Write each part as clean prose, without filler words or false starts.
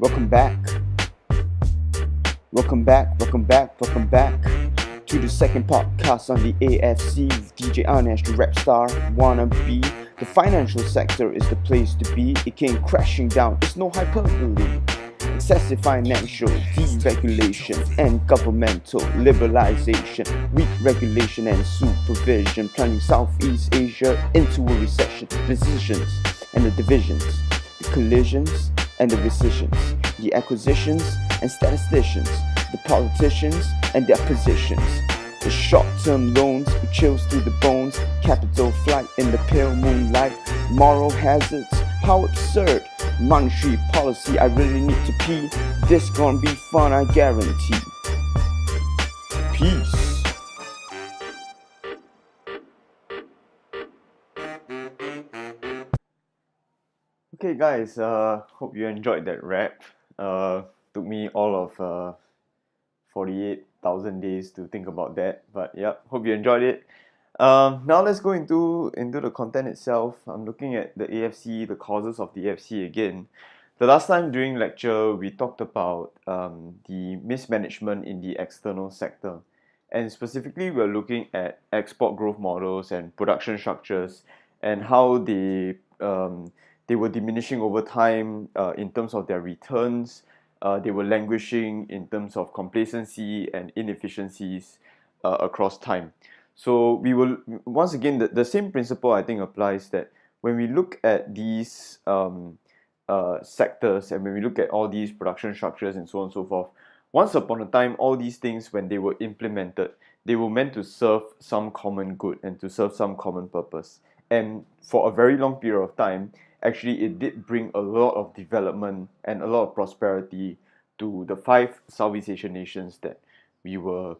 Welcome back. Welcome back to the second podcast on the AFC with DJ Anesh, the rapstar, wannabe. The financial sector is the place to be. It came crashing down. It's no hyperbole. Excessive financial deregulation and governmental liberalisation, weak regulation and supervision, plunging Southeast Asia into a recession. Decisions and the divisions, the collisions and the rescissions, the acquisitions and statisticians, the politicians and their positions, the short-term loans who chills through the bones, capital flight in the pale moonlight, moral hazards, how absurd, monetary policy, I really need to pee, this gonna be fun, I guarantee. Peace. Okay guys, hope you enjoyed that rap. Took me all of 48,000 days to think about that, but yep, hope you enjoyed it. Now let's go into the content itself. I'm looking at the AFC, the causes of the AFC again. The last time during lecture, we talked about the mismanagement in the external sector. And specifically, we're looking at export growth models and production structures and how they were diminishing over time in terms of their returns. They were languishing in terms of complacency and inefficiencies across time. So we will, once again, the same principle I think applies, that when we look at these sectors and when we look at all these production structures and so on and so forth, once upon a time, all these things, when they were implemented, they were meant to serve some common good and to serve some common purpose. And for a very long period of time, actually it did bring a lot of development and a lot of prosperity to the 5 Southeast Asian nations that we are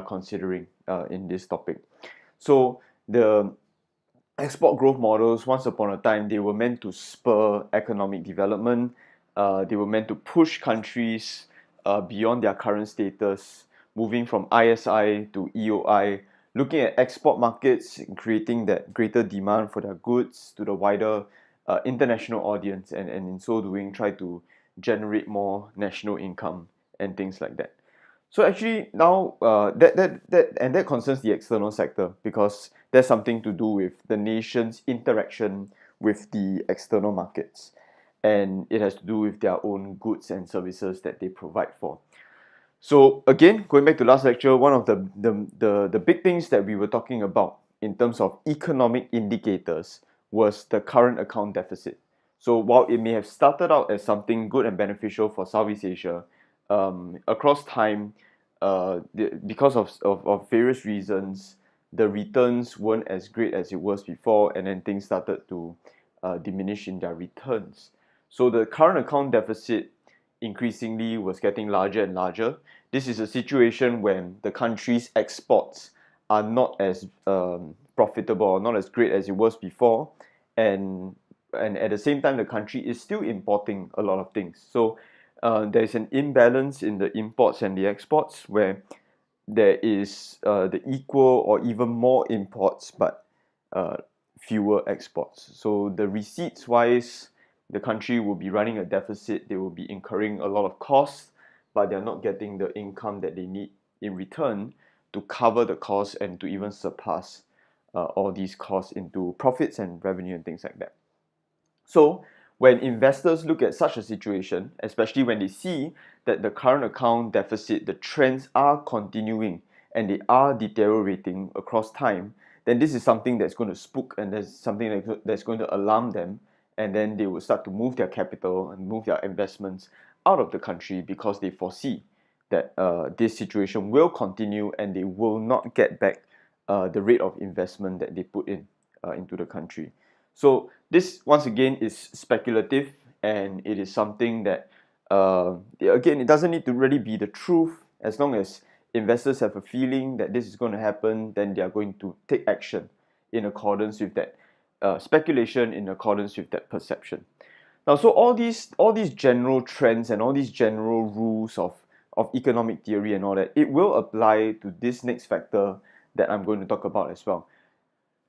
considering in this topic. So the export growth models, once upon a time, they were meant to spur economic development. They were meant to push countries beyond their current status, moving from ISI to EOI, looking at export markets, creating that greater demand for their goods to the wider international audience, and in so doing try to generate more national income and things like that. So actually now that concerns the external sector, because there's something to do with the nation's interaction with the external markets, and it has to do with their own goods and services that they provide for. So again, going back to last lecture, one of the big things that we were talking about in terms of economic indicators was the current account deficit. So while it may have started out as something good and beneficial for Southeast Asia, across time, because of various reasons, the returns weren't as great as it was before, and then things started to diminish in their returns. So the current account deficit increasingly was getting larger and larger. This is a situation when the country's exports are not as profitable or not as great as it was before, and at the same time the country is still importing a lot of things. So there is an imbalance in the imports and the exports, where there is the equal or even more imports but fewer exports. So the receipts wise, the country will be running a deficit. They will be incurring a lot of costs, but they're not getting the income that they need in return to cover the costs and to even surpass all these costs into profits and revenue and things like that. So when investors look at such a situation, especially when they see that the current account deficit, the trends are continuing and they are deteriorating across time, then this is something that's going to spook, and there's something that's going to alarm them, and then they will start to move their capital and move their investments out of the country, because they foresee that this situation will continue and they will not get back the rate of investment that they put into the country. So this, once again, is speculative, and it is something that, again, it doesn't need to really be the truth. As long as investors have a feeling that this is going to happen, then they are going to take action in accordance with that speculation, in accordance with that perception. Now, so all these general trends and all these general rules of economic theory and all that, it will apply to this next factor that I'm going to talk about as well.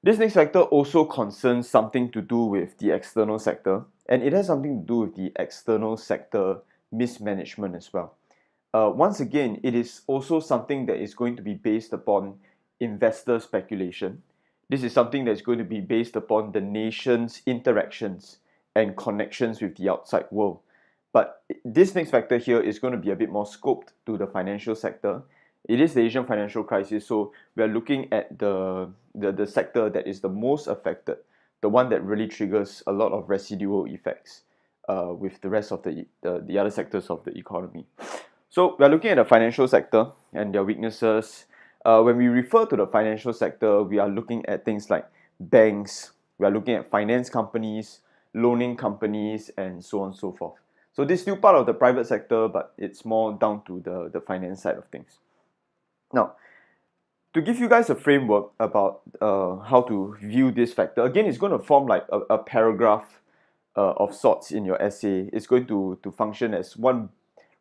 This next factor also concerns something to do with the external sector, and it has something to do with the external sector mismanagement as well. Once again, it is also something that is going to be based upon investor speculation. This is something that's going to be based upon the nation's interactions and connections with the outside world. But this next factor here is going to be a bit more scoped to the financial sector. It is the Asian financial crisis, so we are looking at the sector that is the most affected, the one that really triggers a lot of residual effects with the rest of the other sectors of the economy. So we are looking at the financial sector and their weaknesses. When we refer to the financial sector, we are looking at things like banks, we are looking at finance companies, loaning companies, and so on and so forth. So this is still part of the private sector, but it's more down to the finance side of things. Now, to give you guys a framework about how to view this factor, again, it's going to form like a paragraph of sorts in your essay. It's going to function as one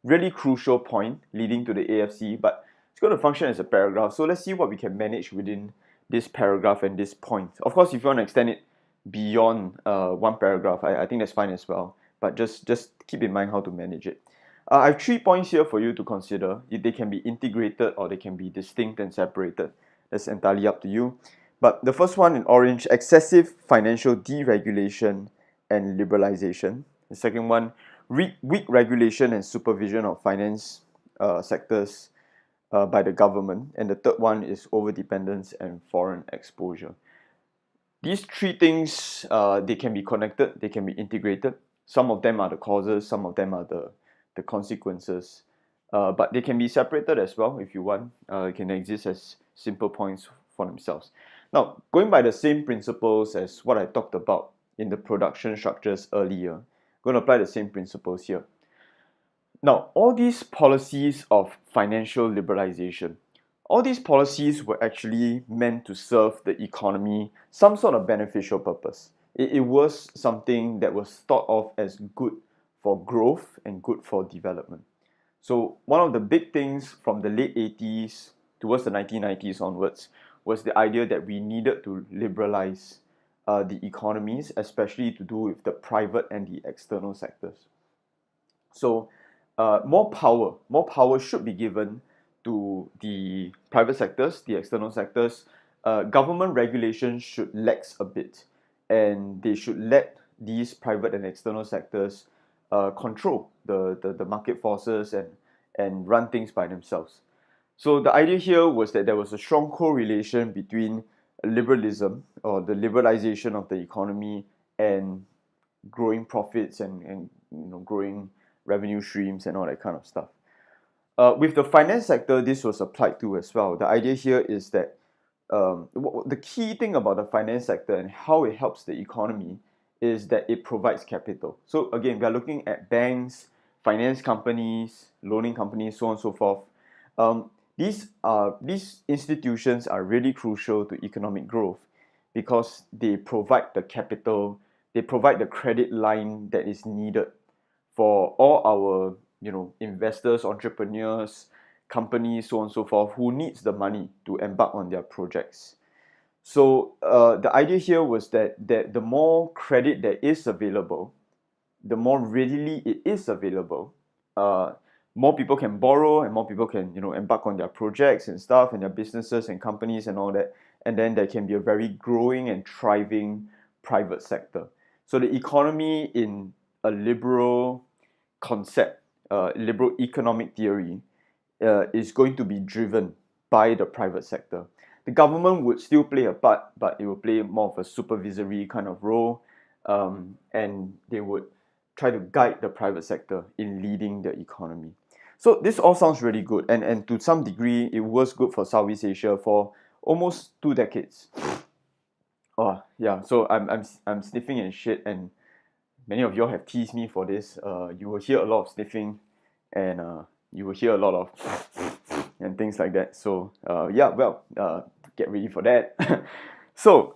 really crucial point leading to the AFC, but it's going to function as a paragraph. So let's see what we can manage within this paragraph and this point. Of course, if you want to extend it beyond one paragraph, I think that's fine as well. But just keep in mind how to manage it. I have 3 points here for you to consider. They can be integrated or they can be distinct and separated. That's entirely up to you. But the first one in orange, excessive financial deregulation and liberalisation. The second one, weak regulation and supervision of finance sectors by the government. And the third one is overdependence and foreign exposure. These 3 things, they can be connected, they can be integrated. Some of them are the causes, some of them are the consequences. But they can be separated as well if you want. It can exist as simple points for themselves. Now, going by the same principles as what I talked about in the production structures earlier, I'm going to apply the same principles here. Now, all these policies of financial liberalization, all these policies were actually meant to serve the economy some sort of beneficial purpose. It was something that was thought of as good for growth and good for development. So one of the big things from the late 80s towards the 1990s onwards was the idea that we needed to liberalize the economies, especially to do with the private and the external sectors. So more power should be given to the private sectors, the external sectors. Government regulation should lax a bit, and they should let these private and external sectors control the market forces and run things by themselves. So the idea here was that there was a strong correlation between liberalism or the liberalization of the economy and growing profits and growing revenue streams and all that kind of stuff. With the finance sector, this was applied to as well. The idea here is that the key thing about the finance sector and how it helps the economy is that it provides capital. So again, we are looking at banks, finance companies, loaning companies, so on and so forth. These institutions are really crucial to economic growth because they provide the capital, they provide the credit line that is needed for all our investors, entrepreneurs, companies, so on and so forth, who needs the money to embark on their projects. So the idea here was that the more credit that is available, the more readily it is available, more people can borrow and more people can embark on their projects and stuff and their businesses and companies and all that, and then there can be a very growing and thriving private sector. So the economy in a liberal concept, liberal economic theory, is going to be driven by the private sector. The government would still play a part, but it will play more of a supervisory kind of role, and they would try to guide the private sector in leading the economy. So this all sounds really good, and to some degree, it was good for Southeast Asia for almost 2 decades. Oh yeah, so I'm sniffing and shit, and many of y'all have teased me for this. You will hear a lot of sniffing, and you will hear a lot of and things like that. So get ready for that. So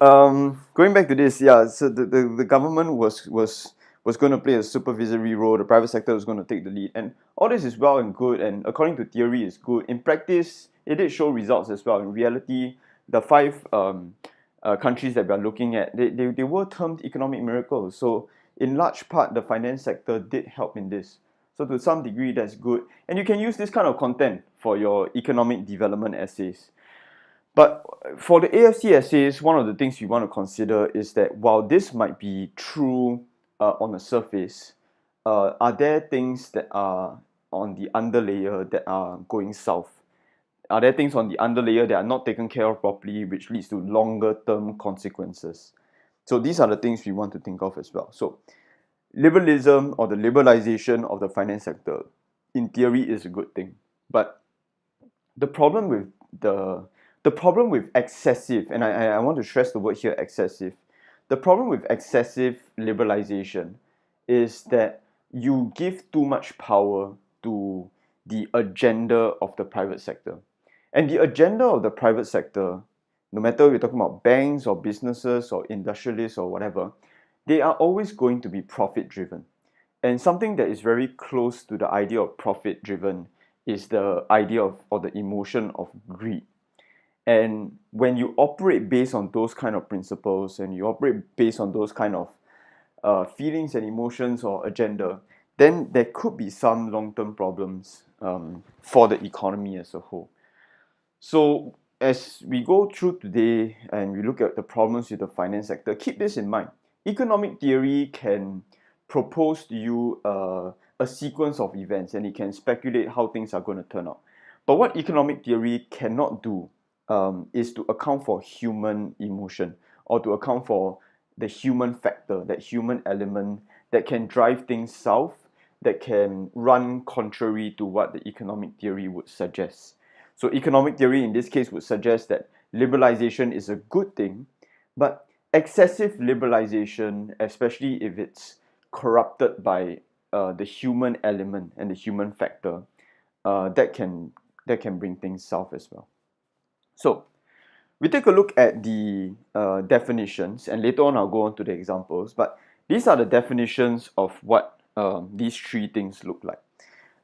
going back to this, so the government was going to play a supervisory role. The private sector was going to take the lead, and all this is well and good. And according to theory, is good. In practice, it did show results as well. In reality, the 5 countries that we are looking at, they were termed economic miracles. So in large part, the finance sector did help in this. So to some degree, that's good. And you can use this kind of content for your economic development essays. But for the AFC essays, one of the things we want to consider is that while this might be true on the surface, are there things that are on the underlayer that are going south? Are there things on the underlayer that are not taken care of properly, which leads to longer term consequences? So these are the things we want to think of as well. So liberalism or the liberalization of the finance sector, in theory, is a good thing. But the problem with the problem with excessive, and I want to stress the word here, excessive. The problem with excessive liberalization is that you give too much power to the agenda of the private sector. And the agenda of the private sector, no matter we're talking about banks or businesses or industrialists or whatever, they are always going to be profit driven. And something that is very close to the idea of profit driven is the idea of, or the emotion of greed. And when you operate based on those kind of principles and you operate based on those kind of feelings and emotions or agenda, then there could be some long-term problems for the economy as a whole. So as we go through today and we look at the problems with the finance sector, keep this in mind. Economic theory can propose to you a sequence of events and it can speculate how things are going to turn out. But what economic theory cannot do is to account for human emotion or to account for the human factor, that human element that can drive things south, that can run contrary to what the economic theory would suggest. So economic theory in this case would suggest that liberalization is a good thing, but excessive liberalization, especially if it's corrupted by the human element and the human factor, that can bring things south as well. So we take a look at the definitions, and later on I'll go on to the examples, but these are the definitions of what these three things look like.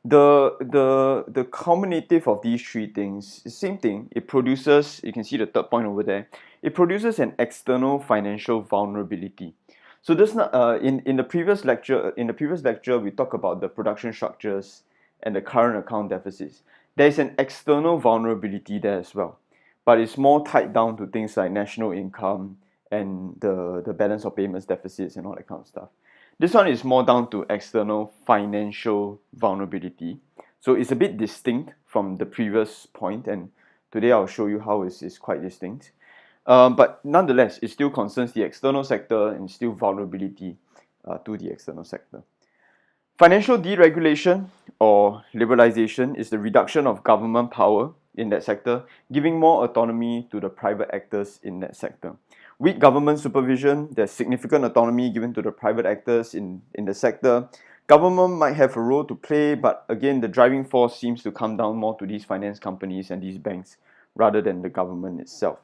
The cumulative of these three things is the same thing. It produces, you can see the third point over there, it produces an external financial vulnerability. So this in the previous lecture we talked about the production structures and the current account deficits. There is an external vulnerability there as well, but it's more tied down to things like national income and the balance of payments deficits and all that kind of stuff. This one is more down to external financial vulnerability. So it's a bit distinct from the previous point, and today I'll show you how it's quite distinct. But nonetheless, it still concerns the external sector and still vulnerability to the external sector. Financial deregulation or liberalization is the reduction of government power in that sector, giving more autonomy to the private actors in that sector. Weak government supervision, there's significant autonomy given to the private actors in the sector. Government might have a role to play, but again, the driving force seems to come down more to these finance companies and these banks rather than the government itself.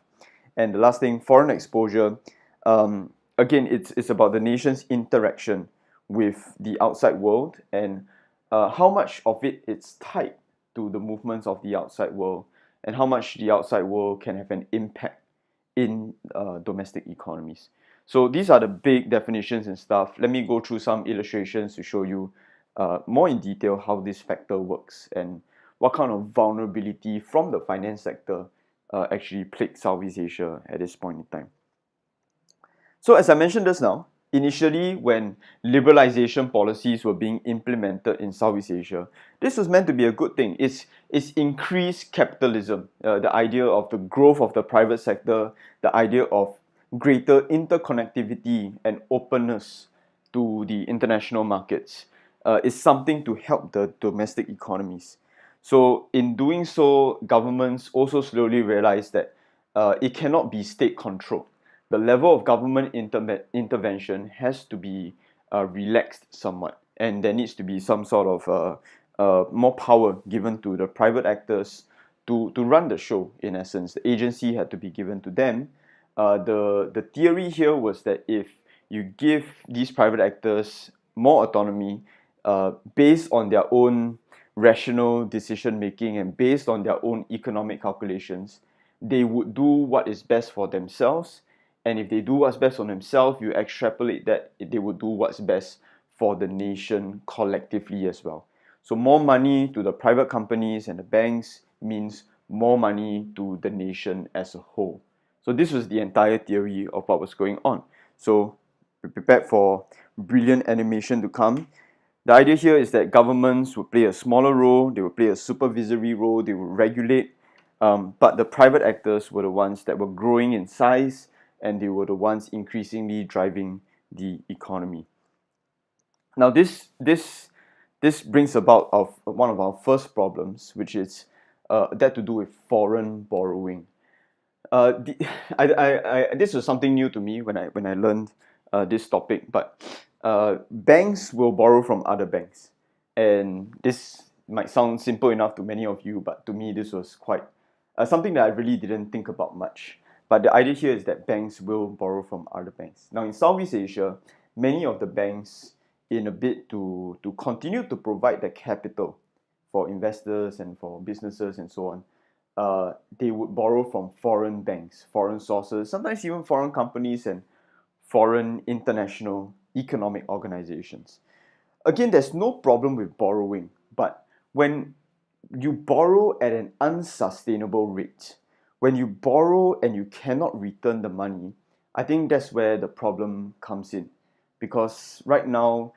And the last thing, foreign exposure. Again, it's about the nation's interaction with the outside world and how much of it is tied to the movements of the outside world and how much the outside world can have an impact in domestic economies. So these are the big definitions and stuff. Let me go through some illustrations to show you more in detail how this factor works and what kind of vulnerability from the finance sector actually plagues Southeast Asia at this point in time. So as I mentioned just now, initially when liberalization policies were being implemented in Southeast Asia, this was meant to be a good thing. It's increased capitalism, the idea of the growth of the private sector, the idea of greater interconnectivity and openness to the international markets is something to help the domestic economies. So in doing so, governments also slowly realized that it cannot be state controlled. The level of government intervention has to be relaxed somewhat, and there needs to be some sort of more power given to the private actors to run the show. In essence, the agency had to be given to them. The theory here was that if you give these private actors more autonomy based on their own rational decision making and based on their own economic calculations, they would do what is best for themselves And if they do what's best for themselves, you extrapolate that they will do what's best for the nation collectively as well. So more money to the private companies and the banks means more money to the nation as a whole. So this was the entire theory of what was going on. So be prepared for brilliant animation to come. The idea here is that governments will play a smaller role, they will play a supervisory role, they will regulate, but the private actors were the ones that were growing in size, and they were the ones increasingly driving the economy. Now this brings about one of our first problems, which is that to do with foreign borrowing. This was something new to me when I learned this topic, but banks will borrow from other banks, and this might sound simple enough to many of you, but to me this was quite something that I really didn't think about much. But the idea here is that banks will borrow from other banks. Now in Southeast Asia, many of the banks, in a bid to continue to provide the capital for investors and for businesses and so on, they would borrow from foreign banks, foreign sources, sometimes even foreign companies and foreign international economic organizations. Again, there's no problem with borrowing, but when you borrow at an unsustainable rate, when you borrow and you cannot return the money, I think that's where the problem comes in. Because right now,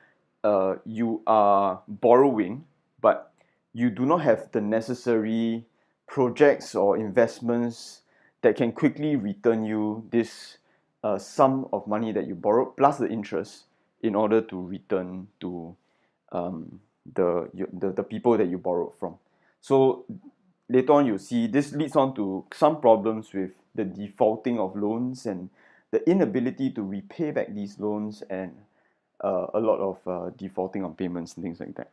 you are borrowing, but you do not have the necessary projects or investments that can quickly return you this sum of money that you borrowed plus the interest in order to return to the people that you borrowed from. So later on you'll see this leads on to some problems with the defaulting of loans and the inability to repay back these loans, and a lot of defaulting on payments and things like that.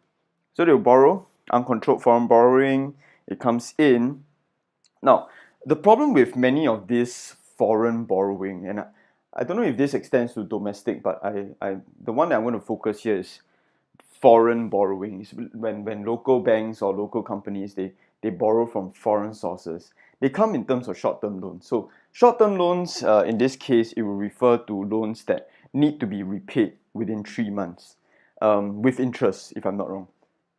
So they'll borrow, uncontrolled foreign borrowing, it comes in. Now, the problem with many of this foreign borrowing, and I don't know if this extends to domestic, but the one that I'm going to focus here is foreign borrowing. It's when local banks or local companies, they borrow from foreign sources. They come in terms of short-term loans. So short-term loans, in this case, it will refer to loans that need to be repaid within 3 months, with interest, if I'm not wrong.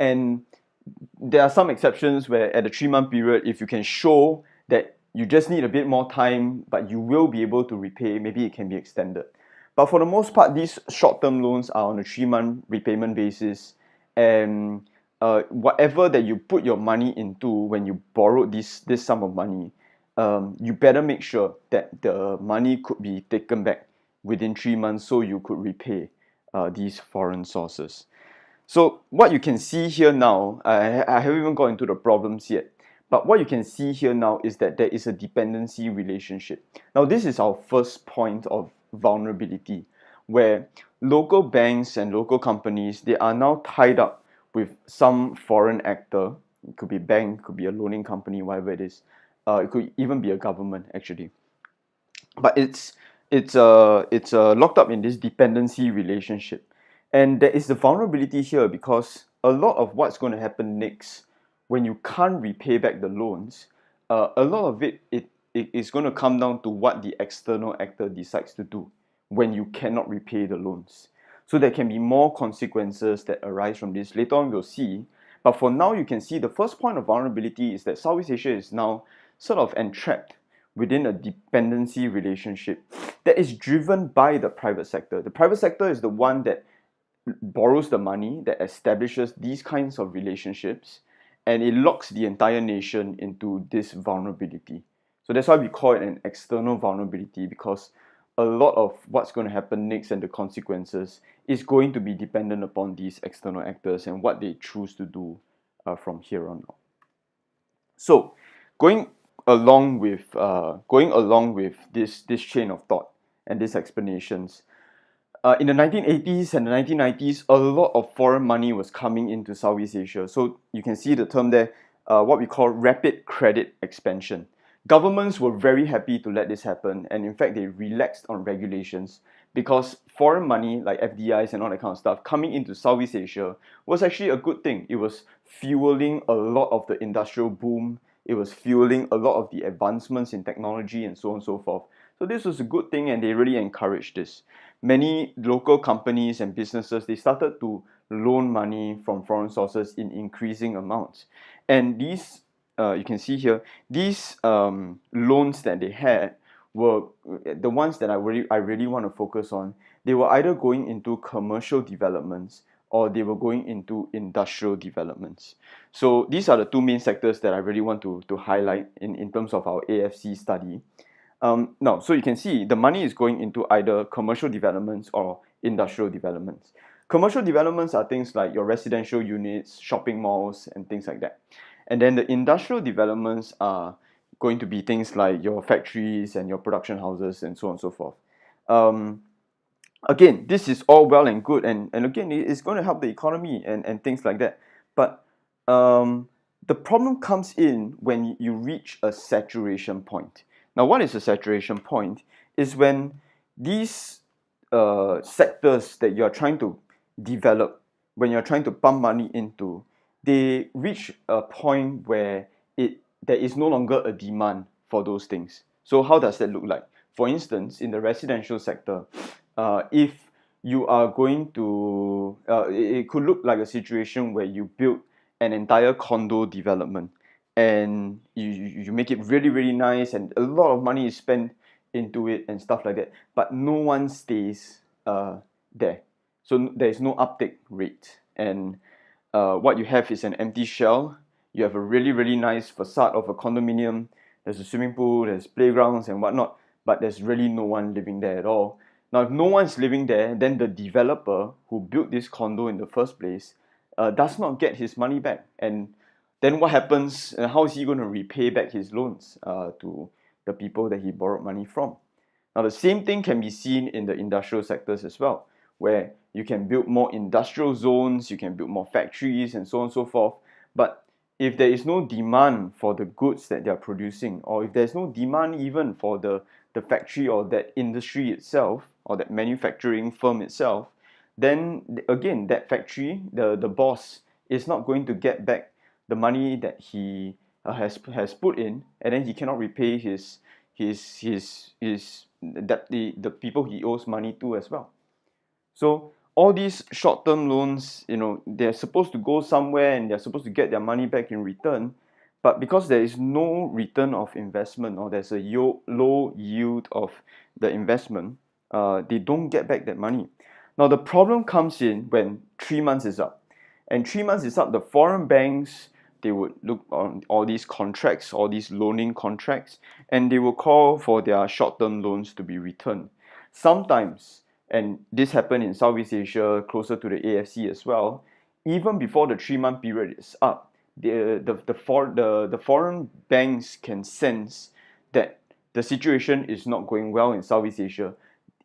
And there are some exceptions where at the 3-month period, if you can show that you just need a bit more time, but you will be able to repay, maybe it can be extended. But for the most part, these short-term loans are on a 3-month repayment basis, and whatever that you put your money into when you borrowed this sum of money, you better make sure that the money could be taken back within 3 months so you could repay these foreign sources. So what you can see here now, I haven't even got into the problems yet, but what you can see here now is that there is a dependency relationship. Now this is our first point of vulnerability, where local banks and local companies, they are now tied up with some foreign actor. It could be a bank, it could be a loaning company, whatever it is. It could even be a government actually. But it's locked up in this dependency relationship. And there is the vulnerability here because a lot of what's going to happen next when you can't repay back the loans, a lot of it is going to come down to what the external actor decides to do when you cannot repay the loans. So there can be more consequences that arise from this. Later on we'll see. But for now, you can see the first point of vulnerability is that Southeast Asia is now sort of entrapped within a dependency relationship that is driven by the private sector. The private sector is the one that borrows the money, that establishes these kinds of relationships, and it locks the entire nation into this vulnerability. So that's why we call it an external vulnerability, because a lot of what's going to happen next and the consequences is going to be dependent upon these external actors and what they choose to do from here on out. So going along with this chain of thought and these explanations, in the 1980s and the 1990s, a lot of foreign money was coming into Southeast Asia. So you can see the term there, what we call rapid credit expansion. Governments were very happy to let this happen, and in fact they relaxed on regulations because foreign money like FDIs and all that kind of stuff coming into Southeast Asia was actually a good thing. It was fueling a lot of the industrial boom. It was fueling a lot of the advancements in technology and so on and so forth. So this was a good thing, and they really encouraged this. Many local companies and businesses, they started to loan money from foreign sources in increasing amounts. And these, you can see here, these loans that they had were the ones that I really want to focus on. They were either going into commercial developments or they were going into industrial developments. So these are the two main sectors that I really want to highlight in terms of our AFC study. Now, so you can see the money is going into either commercial developments or industrial developments. Commercial developments are things like your residential units, shopping malls, and things like that. And then the industrial developments are going to be things like your factories and your production houses and so on and so forth. Again, this is all well and good, and again, it's going to help the economy and things like that. But the problem comes in when you reach a saturation point. Now, what is a saturation point? Is when these sectors that you're trying to develop, when you're trying to pump money into, they reach a point where there is no longer a demand for those things. So how does that look like? For instance, in the residential sector, if you are going to, it could look like a situation where you build an entire condo development and you make it really, really nice and a lot of money is spent into it and stuff like that, but no one stays there. So there is no uptake rate, and what you have is an empty shell. You have a really, really nice facade of a condominium. There's a swimming pool, there's playgrounds and whatnot, but there's really no one living there at all. Now, if no one's living there, then the developer who built this condo in the first place does not get his money back. And then what happens? How is he going to repay back his loans to the people that he borrowed money from? Now, the same thing can be seen in the industrial sectors as well, where you can build more industrial zones, you can build more factories and so on and so forth. But if there is no demand for the goods that they are producing, or if there's no demand even for the factory or that industry itself, or that manufacturing firm itself, then again, that factory, the boss, is not going to get back the money that he has put in, and then he cannot repay the people he owes money to as well. So all these short-term loans, they're supposed to go somewhere and they're supposed to get their money back in return, but because there is no return of investment, or there's a low yield of the investment, they don't get back that money. Now, the problem comes in when 3 months is up. And 3 months is up, the foreign banks, they would look on all these contracts, all these loaning contracts, and they will call for their short-term loans to be returned. Sometimes, and this happened in Southeast Asia, closer to the AFC as well, even before the 3-month period is up, the foreign banks can sense that the situation is not going well in Southeast Asia.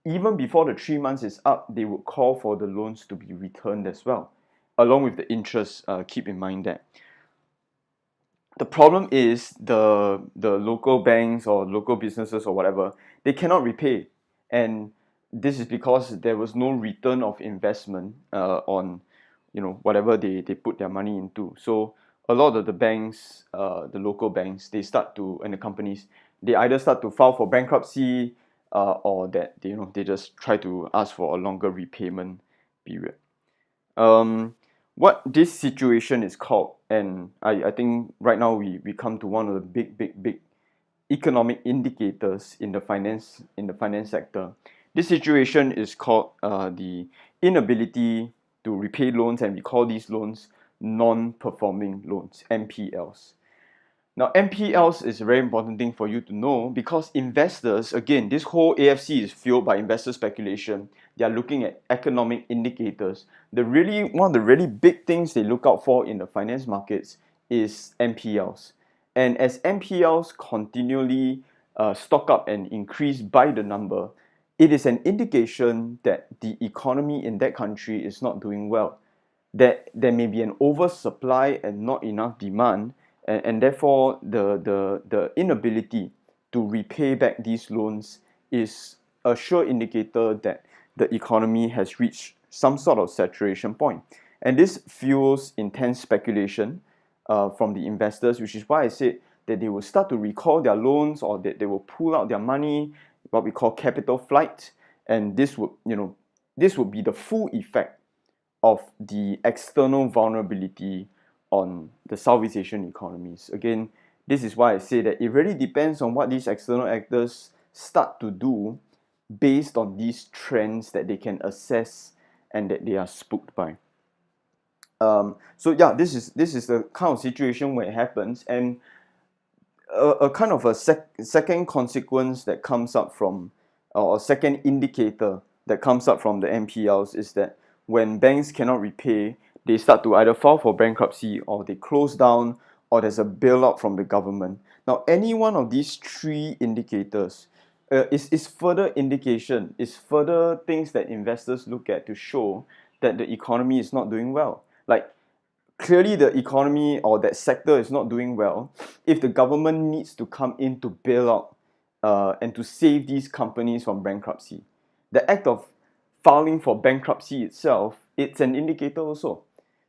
Even before the 3 months is up, they would call for the loans to be returned as well, along with the interest. Keep in mind that. The problem is the local banks or local businesses or whatever, they cannot repay. And this is because there was no return of investment on whatever they put their money into. So a lot of the banks, the local banks, and the companies, they either start to file for bankruptcy, or that they just try to ask for a longer repayment period. What this situation is called, and I think right now we come to one of the big economic indicators in the finance sector. This situation is called the inability to repay loans, and we call these loans non-performing loans, NPLs. Now, NPLs is a very important thing for you to know, because investors, again, this whole AFC is fueled by investor speculation. They are looking at economic indicators. One of the really big things they look out for in the finance markets is NPLs. And as NPLs continually stock up and increase by the number, it is an indication that the economy in that country is not doing well. That there may be an oversupply and not enough demand, and therefore the inability to repay back these loans is a sure indicator that the economy has reached some sort of saturation point. And this fuels intense speculation from the investors, which is why I said that they will start to recall their loans, or that they will pull out their money what we call capital flight, and this would be the full effect of the external vulnerability on the Southeast Asian economies. Again, this is why I say that it really depends on what these external actors start to do based on these trends that they can assess and that they are spooked by. So yeah, this is the kind of situation where it happens, and a kind of a second consequence that comes up from, or a second indicator that comes up from the NPLs is that when banks cannot repay, they start to either file for bankruptcy, or they close down, or there's a bailout from the government. Now, any one of these three indicators is further indication, is further things that investors look at to show that the economy is not doing well. Like, clearly the economy or that sector is not doing well if the government needs to come in to bail out and to save these companies from bankruptcy. The act of filing for bankruptcy itself, it's an indicator also.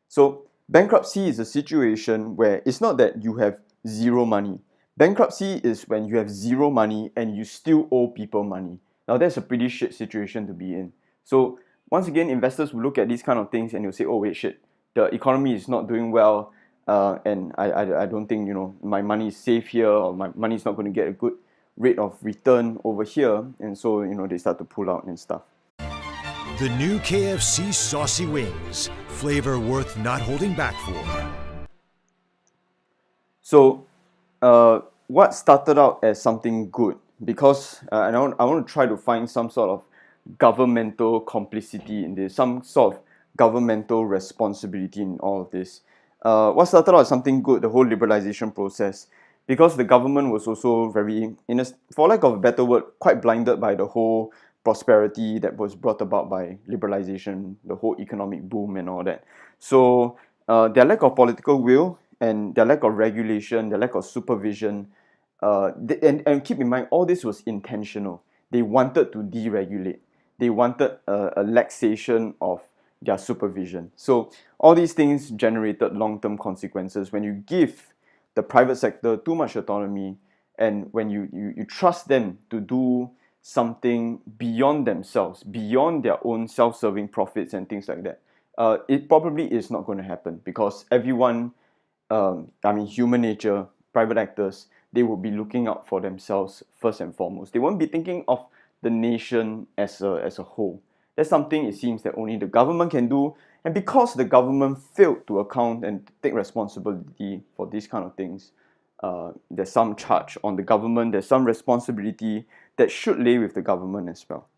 So bankruptcy is a situation where it's not that you have zero money. Bankruptcy is when you have zero money and you still owe people money. Now that's a pretty shit situation to be in. So once again, investors will look at these kind of things and they'll say, oh wait, shit, the economy is not doing well, and I don't think my money is safe here, or my money is not going to get a good rate of return over here, and so they start to pull out and stuff. The new KFC saucy wings, flavor worth not holding back for. So what started out as something good, because and I want to try to find some sort of governmental complicity in this, some sort of governmental responsibility in all of this. What started out as something good, the whole liberalisation process, because the government was also very, for lack of a better word, quite blinded by the whole prosperity that was brought about by liberalisation, the whole economic boom and all that. So their lack of political will and their lack of regulation, their lack of supervision, and keep in mind, all this was intentional. They wanted to deregulate. They wanted a laxation of their supervision. So all these things generated long-term consequences. When you give the private sector too much autonomy, and when you trust them to do something beyond themselves, beyond their own self-serving profits and things like that, it probably is not going to happen, because everyone, human nature, private actors, they will be looking out for themselves first and foremost. They won't be thinking of the nation as a whole. That's something it seems that only the government can do, and because the government failed to account and take responsibility for these kind of things, there's some charge on the government, there's some responsibility that should lay with the government as well.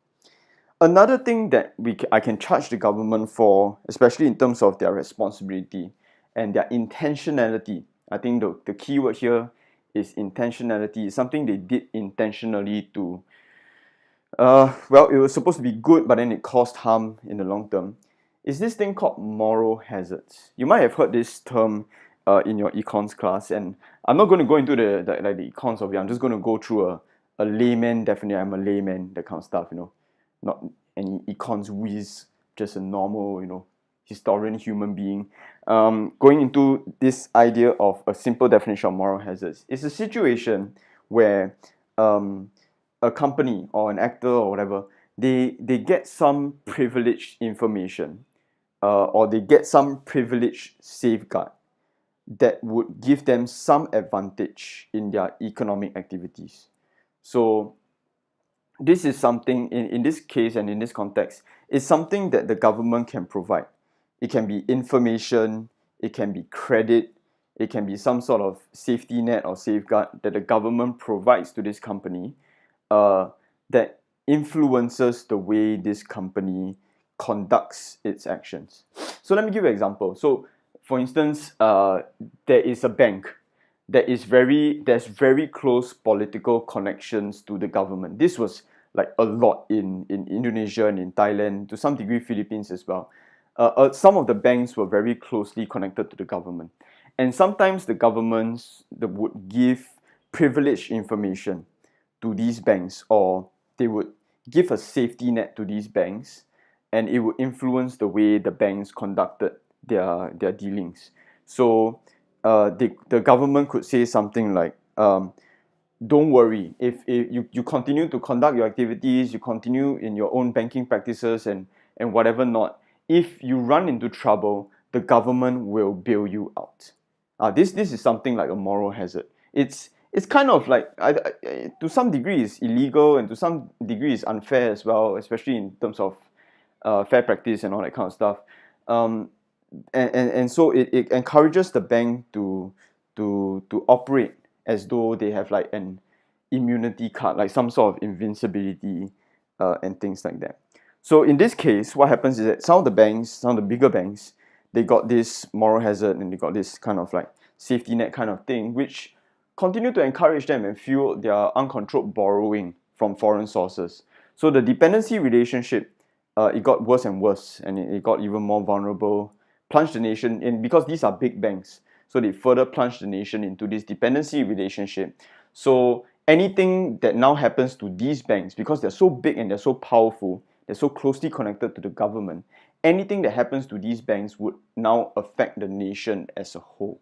Another thing that I can charge the government for, especially in terms of their responsibility and their intentionality, I think the key word here is intentionality. It's something they did intentionally to it was supposed to be good, but then it caused harm in the long term, is this thing called moral hazards. You might have heard this term in your econs class, and I'm not going to go into the econs of it. I'm just going to go through a layman definition. I'm a layman, that kind of stuff, not any econs whiz, just a normal, historian human being. Going into this idea of a simple definition of moral hazards. It's a situation where a company or an actor or whatever, they get some privileged information, or they get some privileged safeguard that would give them some advantage in their economic activities. So this is something, in this case and in this context, is something that the government can provide. It can be information, it can be credit, it can be some sort of safety net or safeguard that the government provides to this company, that influences the way this company conducts its actions. So let me give you an example. So for instance, there is a bank that is there's very close political connections to the government. This was like a lot in Indonesia and in Thailand, to some degree Philippines as well. Some of the banks were very closely connected to the government. And sometimes the governments would give privileged information to these banks, or they would give a safety net to these banks, and it would influence the way the banks conducted their dealings. So the government could say something like, don't worry. If you continue to conduct your activities, you continue in your own banking practices and whatever not, if you run into trouble, the government will bail you out. This is something like a moral hazard. It's kind of like to some degree it's illegal, and to some degree it's unfair as well, especially in terms of fair practice and all that kind of stuff. Um, and so it encourages the bank to operate as though they have like an immunity card, like some sort of invincibility, and things like that. So in this case, what happens is that some of the banks, some of the bigger banks, they got this moral hazard and they got this kind of like safety net kind of thing, which continue to encourage them and fuel their uncontrolled borrowing from foreign sources. So the dependency relationship, it got worse and worse, and it got even more vulnerable, plunged the nation in, because these are big banks. So they further plunged the nation into this dependency relationship. So anything that now happens to these banks, because they're so big and they're so powerful, they're so closely connected to the government, anything that happens to these banks would now affect the nation as a whole.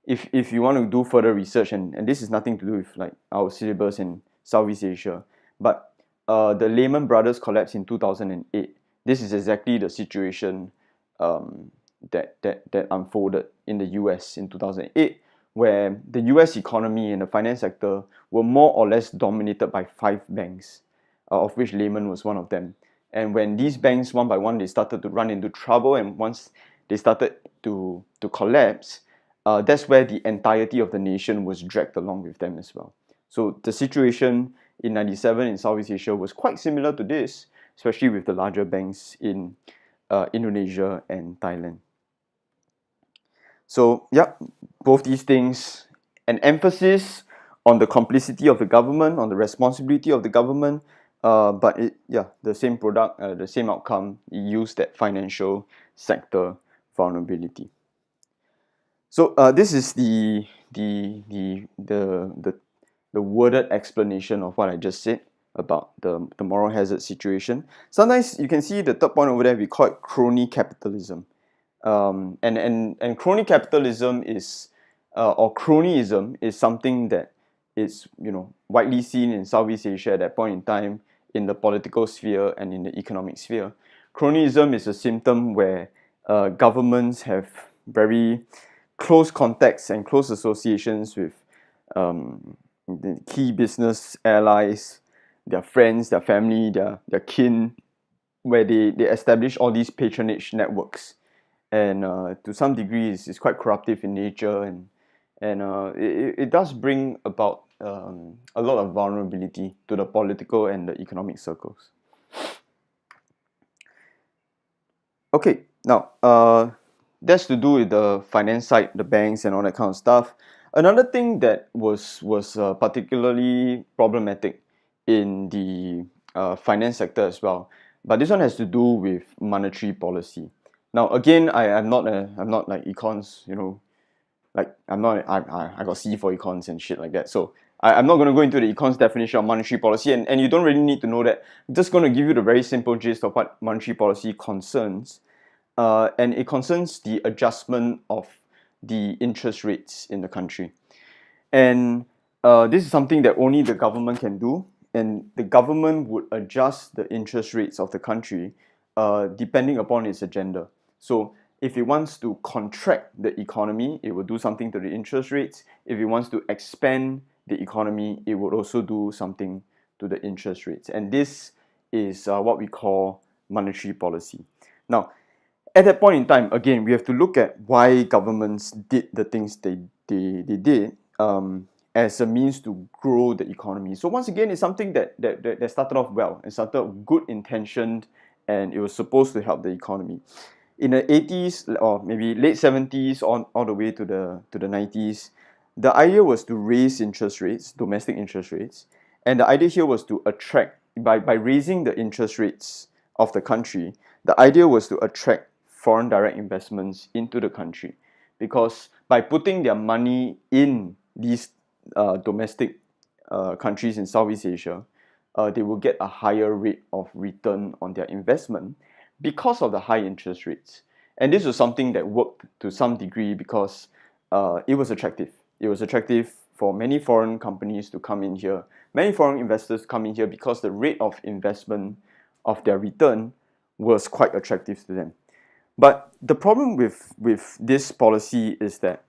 If you want to do further research, and this is nothing to do with like our syllabus in Southeast Asia, but the Lehman Brothers collapse in 2008, this is exactly the situation that unfolded in the US in 2008, where the US economy and the finance sector were more or less dominated by 5 banks, of which Lehman was one of them. And when these banks, one by one, they started to run into trouble, and once they started to collapse, that's where the entirety of the nation was dragged along with them as well. So the situation in 97 in Southeast Asia was quite similar to this, especially with the larger banks in Indonesia and Thailand. So yeah, both these things, an emphasis on the complicity of the government, on the responsibility of the government, but the same product, the same outcome, use that financial sector vulnerability. So this is the worded explanation of what I just said about the moral hazard situation. Sometimes you can see the third point over there, we call it crony capitalism. And crony capitalism is, or cronyism is something that is, widely seen in Southeast Asia at that point in time, in the political sphere and in the economic sphere. Cronyism is a symptom where governments have very close contacts and close associations with the key business allies, their friends, their family, their kin, where they establish all these patronage networks. And to some degree, it's quite corruptive in nature, and it does bring about a lot of vulnerability to the political and the economic circles. Okay, now that's to do with the finance side, the banks and all that kind of stuff. Another thing that was particularly problematic in the finance sector as well, but this one has to do with monetary policy. Now again, I'm not like econs, like I got C for econs and shit like that. So I'm not going to go into the econs definition of monetary policy, and you don't really need to know that. I'm just going to give you the very simple gist of what monetary policy concerns. And it concerns the adjustment of the interest rates in the country. And this is something that only the government can do, and the government would adjust the interest rates of the country depending upon its agenda. So if it wants to contract the economy, it will do something to the interest rates. If it wants to expand the economy, it would also do something to the interest rates. And this is what we call monetary policy. Now, at that point in time, again, we have to look at why governments did the things they did as a means to grow the economy. So once again, it's something that started off well. It started good intentioned, and it was supposed to help the economy. In the 80s or maybe late 70s on all the way to the 90s, the idea was to raise interest rates, domestic interest rates, and the idea here was to attract, by raising the interest rates of the country, the idea was to attract foreign direct investments into the country, because by putting their money in these domestic countries in Southeast Asia, they will get a higher rate of return on their investment because of the high interest rates. And this was something that worked to some degree because it was attractive. It was attractive for many foreign companies to come in here, many foreign investors come in here because the rate of investment of their return was quite attractive to them. But the problem with this policy is that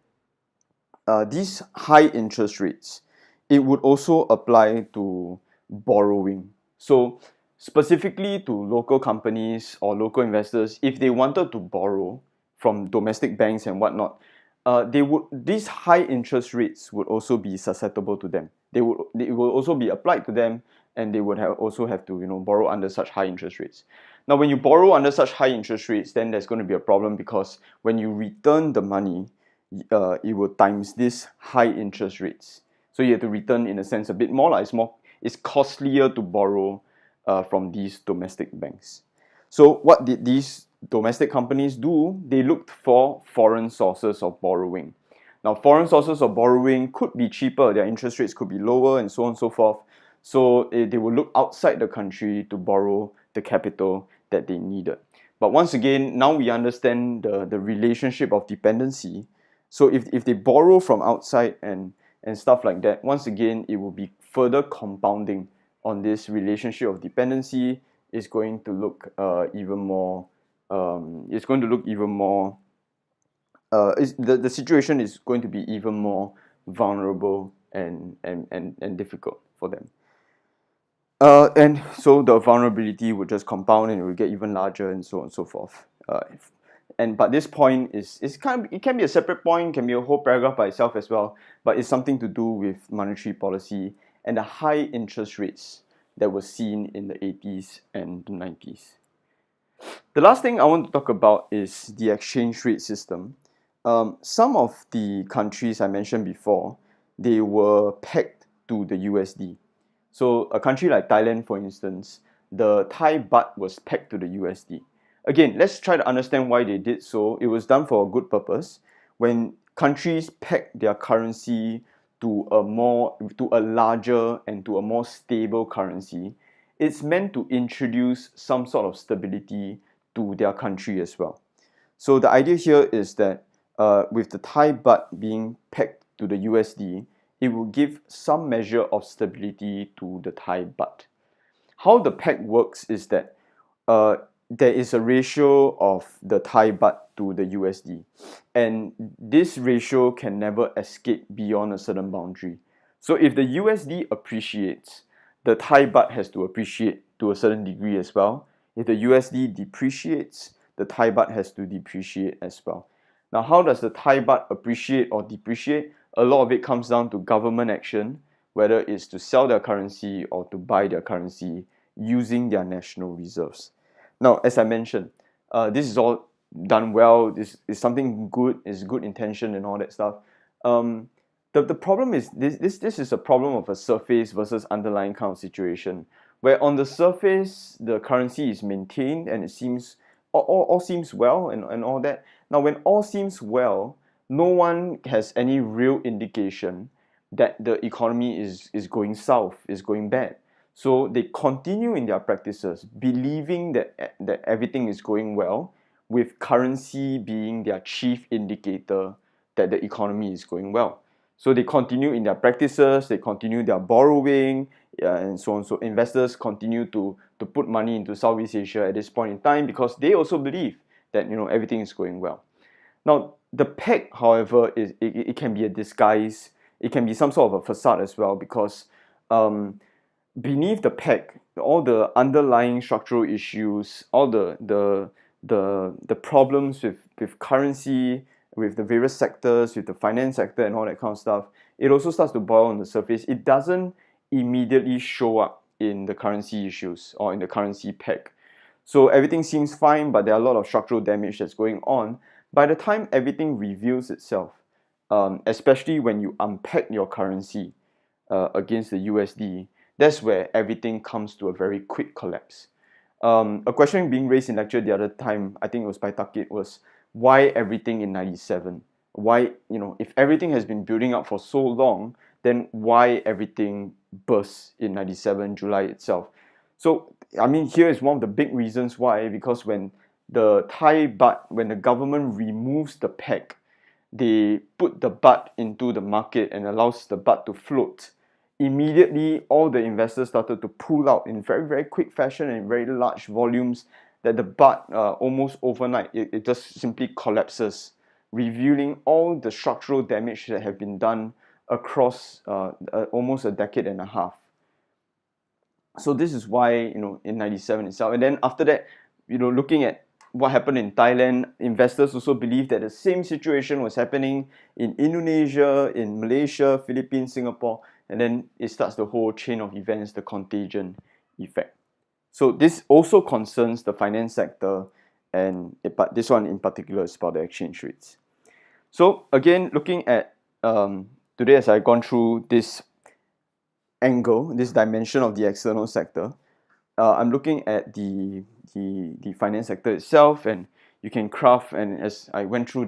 these high interest rates, it would also apply to borrowing. So specifically to local companies or local investors, if they wanted to borrow from domestic banks and whatnot, these high interest rates would also be susceptible to them. It will also be applied to them, and they would also have to borrow under such high interest rates. Now, when you borrow under such high interest rates, then there's going to be a problem, because when you return the money, it will times this high interest rates. So you have to return, in a sense, a bit more. It's costlier to borrow from these domestic banks. So what did these domestic companies do? They looked for foreign sources of borrowing. Now, foreign sources of borrowing could be cheaper, their interest rates could be lower, and so on and so forth. So they will look outside the country to borrow the capital that they needed. But once again, now we understand the relationship of dependency. So if they borrow from outside and stuff like that, once again, it will be further compounding on this relationship of dependency. It's going to look even more. The situation is going to be even more vulnerable and difficult for them. And so the vulnerability would just compound, and it will get even larger, and so on and so forth. But this point it can be a separate point, can be a whole paragraph by itself as well, but it's something to do with monetary policy and the high interest rates that were seen in the 80s and the 90s. The last thing I want to talk about is the exchange rate system. Some of the countries I mentioned before, they were pegged to the USD. So a country like Thailand, for instance, the Thai baht was pegged to the USD. Again, let's try to understand why they did so. It was done for a good purpose. When countries peg their currency to a larger and to a more stable currency, it's meant to introduce some sort of stability to their country as well. So the idea here is that with the Thai baht being pegged to the USD, it will give some measure of stability to the Thai baht. How the peg works is that there is a ratio of the Thai baht to the USD, and this ratio can never escape beyond a certain boundary. So if the USD appreciates, the Thai baht has to appreciate to a certain degree as well. If the USD depreciates, the Thai baht has to depreciate as well. Now, how does the Thai baht appreciate or depreciate? A lot of it comes down to government action, whether it's to sell their currency or to buy their currency using their national reserves. Now, as I mentioned, this is all done well. This is something good, is good intention and all that stuff. The problem is this is a problem of a surface versus underlying kind of situation, where on the surface the currency is maintained and it seems all seems well and all that. Now, when all seems well, no one has any real indication that the economy is going south, is going bad. So they continue in their practices, believing that everything is going well, with currency being their chief indicator that the economy is going well. So they continue in their practices, they continue their borrowing, and so on. So investors continue to put money into Southeast Asia at this point in time because they also believe that everything is going well. Now, the peg, however, it can be a disguise. It can be some sort of a facade as well, because beneath the peg, all the underlying structural issues, all the problems with currency, with the various sectors, with the finance sector and all that kind of stuff, it also starts to boil on the surface. It doesn't immediately show up in the currency issues or in the currency peg. So everything seems fine, but there are a lot of structural damage that's going on. By the time everything reveals itself, especially when you unpack your currency against the USD, that's where everything comes to a very quick collapse. A question being raised in lecture the other time, I think it was by Takit, was why everything in 97? Why, if everything has been building up for so long, then why everything bursts in 97, July itself? So, here is one of the big reasons why, because when the Thai baht, when the government removes the peg, they put the BUD into the market and allows the BUD to float, immediately all the investors started to pull out in very, very quick fashion and in very large volumes, that the BUD almost overnight, it just simply collapses, revealing all the structural damage that have been done across almost a decade and a half. So this is why, in 97 itself, and then after that, looking at what happened in Thailand, investors also believed that the same situation was happening in Indonesia, in Malaysia, Philippines, Singapore, and then it starts the whole chain of events, the contagion effect. So this also concerns the finance sector, but this one in particular is about the exchange rates. So again, looking at today, as I've gone through this angle, this dimension of the external sector, I'm looking at the finance sector itself, and you can craft, and as I went through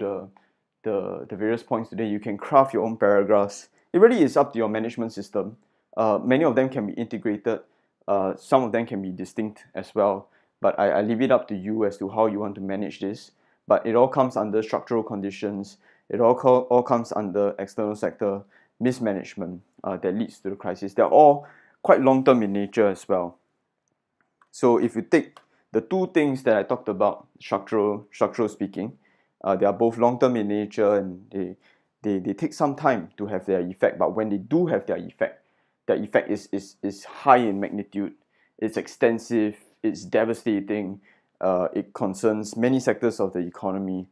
the various points today, you can craft your own paragraphs. It really is up to your management system. Many of them can be integrated, some of them can be distinct as well, but I leave it up to you as to how you want to manage this. But it all comes under structural conditions. It all comes under external sector mismanagement that leads to the crisis. They're all quite long-term in nature as well. So if you take the two things that I talked about, structural speaking, they are both long-term in nature, and they take some time to have their effect. But when they do have their effect is high in magnitude. It's extensive. It's devastating. It concerns many sectors of the economy,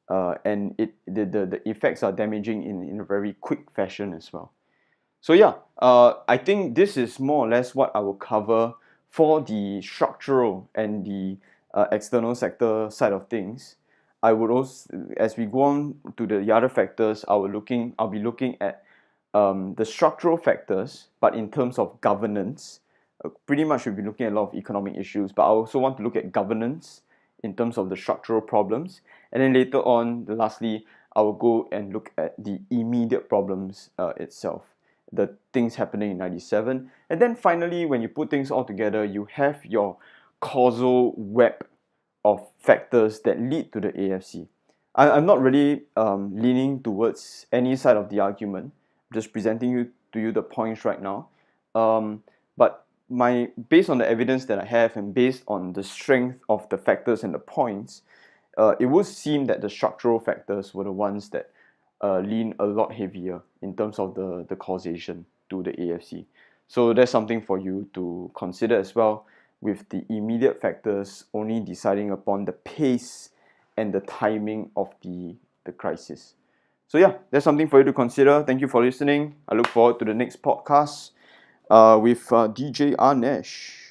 and the effects are damaging in a very quick fashion as well. So yeah, I think this is more or less what I will cover for the structural and the external sector side of things. I would also, as we go on to the other factors, I'll be looking at the structural factors, but in terms of governance. Pretty much we'll be looking at a lot of economic issues, but I also want to look at governance in terms of the structural problems. And then later on, lastly, I will go and look at the immediate problems itself, the things happening in 97. And then finally, when you put things all together, you have your causal web of factors that lead to the AFC. I'm not really leaning towards any side of the argument. I'm just presenting to you the points right now. But based on the evidence that I have and based on the strength of the factors and the points, it would seem that the structural factors were the ones that lean a lot heavier in terms of the causation to the AFC. So that's something for you to consider as well, with the immediate factors only deciding upon the pace and the timing of the crisis. So yeah, that's something for you to consider. Thank you for listening. I look forward to the next podcast with DJ Anesh.